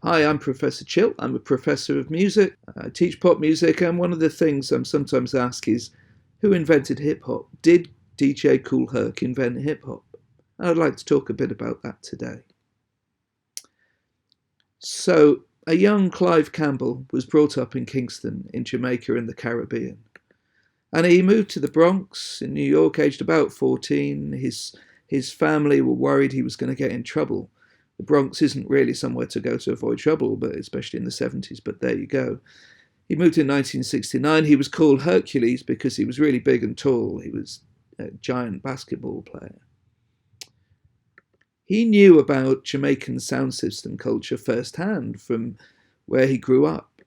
Hi, I'm Professor Chill. I'm a professor of music. I teach pop music, and one of the things I'm sometimes asked is, who invented hip hop? Did DJ Kool Herc invent hip hop? I'd like to talk a bit about that today. So, a young Clive Campbell was brought up in Kingston, in Jamaica, in the Caribbean. And he moved to the Bronx in New York, aged about 14. His family were worried he was going to get in trouble. The Bronx isn't really somewhere to go to avoid trouble, but especially in the 70s, but there you go. He moved in 1969. He was called Hercules because he was really big and tall. He was a giant basketball player. He knew about Jamaican Soundsystem culture firsthand from where he grew up.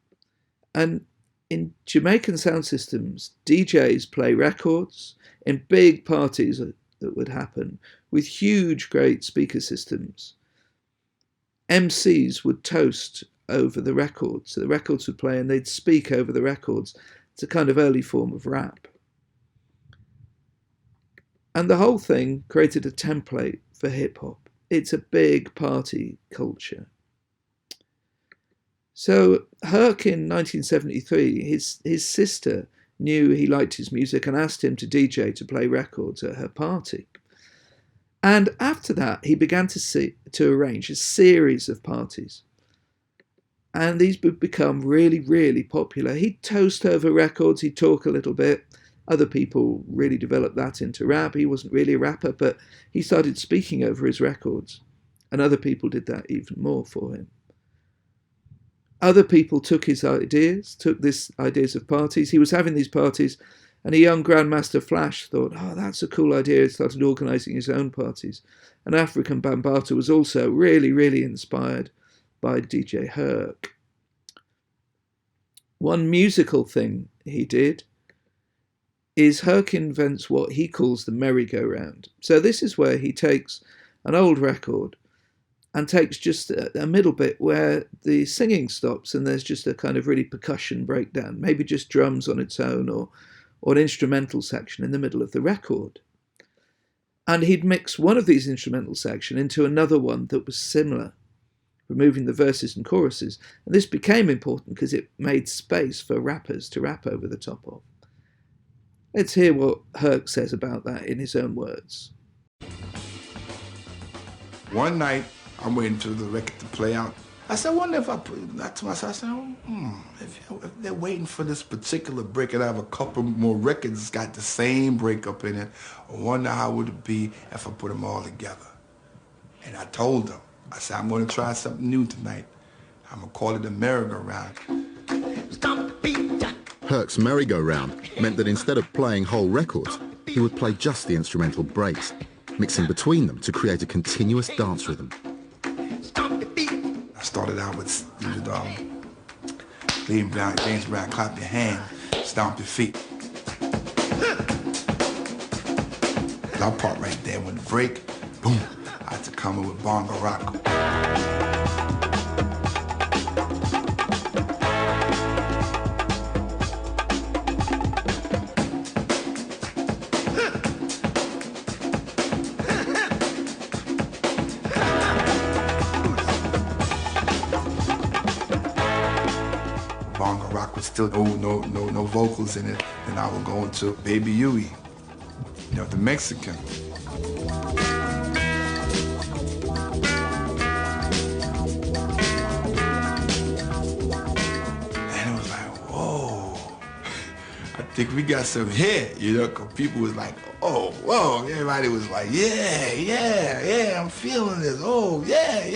And in Jamaican Soundsystems, DJs play records in big parties that would happen with huge, great speaker systems. MCs would toast over the records. So the records would play and they'd speak over the records. It's a kind of early form of rap. And the whole thing created a template for hip hop. It's a big party culture. So Herc in 1973, his sister knew he liked his music and asked him to DJ to play records at her party. And after that, he began to arrange a series of parties. And these would become really, really popular. He'd toast over records, he'd talk a little bit. Other people really developed that into rap. He wasn't really a rapper, but he started speaking over his records. And other people did that even more for him. Other people took these ideas of parties. He was having these parties, and a young Grandmaster Flash thought, oh, that's a cool idea. He started organising his own parties. And Afrika Bambaataa was also really, really inspired by DJ Herc. One musical thing he did is Herc invents what he calls the merry-go-round. So this is where he takes an old record and takes just a middle bit where the singing stops and there's just a kind of really percussion breakdown, maybe just drums on its own or an instrumental section in the middle of the record. And he'd mix one of these instrumental sections into another one that was similar, removing the verses and choruses. And this became important because it made space for rappers to rap over the top of. Let's hear what Herc says about that in his own words. One night, I'm waiting for the record to play out. I said, I wonder if I put that to myself. I said, if they're waiting for this particular break and I have a couple more records that's got the same breakup in it, I wonder how would it be if I put them all together. And I told them, I said, I'm going to try something new tonight. I'm going to call it a merry-go-round. Herc's merry-go-round meant that instead of playing whole records, he would play just the instrumental breaks, mixing between them to create a continuous dance rhythm. I started out with James Brown, clap your hand, stomp your feet. That part right there, when the break, boom, I had to come in with Bambaataa. Still no vocals in it, and I would go into Baby Yui, the Mexican. And it was like, whoa, I think we got some hit, because people was like, oh, whoa, everybody was like, yeah, I'm feeling this, oh, yeah.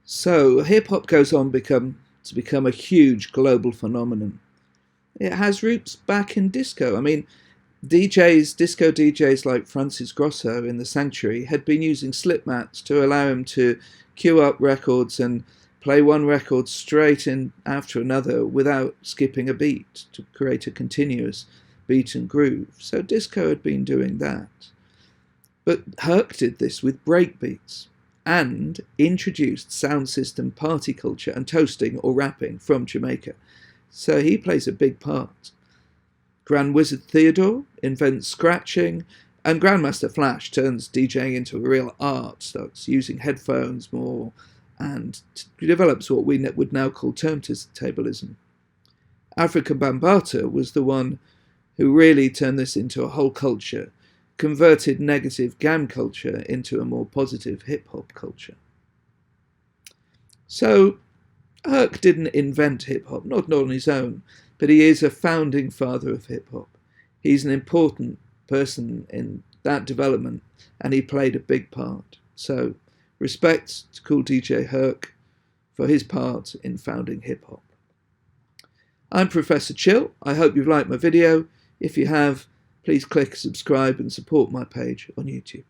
So hip-hop goes on to become a huge global phenomenon. It has roots back in disco. I mean, disco DJs like Francis Grosso in the Sanctuary had been using slip mats to allow him to queue up records and play one record straight in after another without skipping a beat to create a continuous beat and groove. So disco had been doing that. But Herc did this with breakbeats and introduced sound system party culture and toasting or rapping from Jamaica. So he plays a big part. Grand Wizard Theodore invents scratching, and Grandmaster Flash turns DJing into a real art, starts using headphones more and develops what we would now call turntablism. Afrika Bambaataa was the one who really turned this into a whole culture, converted negative gam culture into a more positive hip-hop culture. So Herc didn't invent hip-hop, not on his own, but he is a founding father of hip-hop. He's an important person in that development, and he played a big part. So respect to Kool DJ Herc for his part in founding hip-hop. I'm Professor Chill. I hope you've liked my video. If you have, please click subscribe and support my page on YouTube.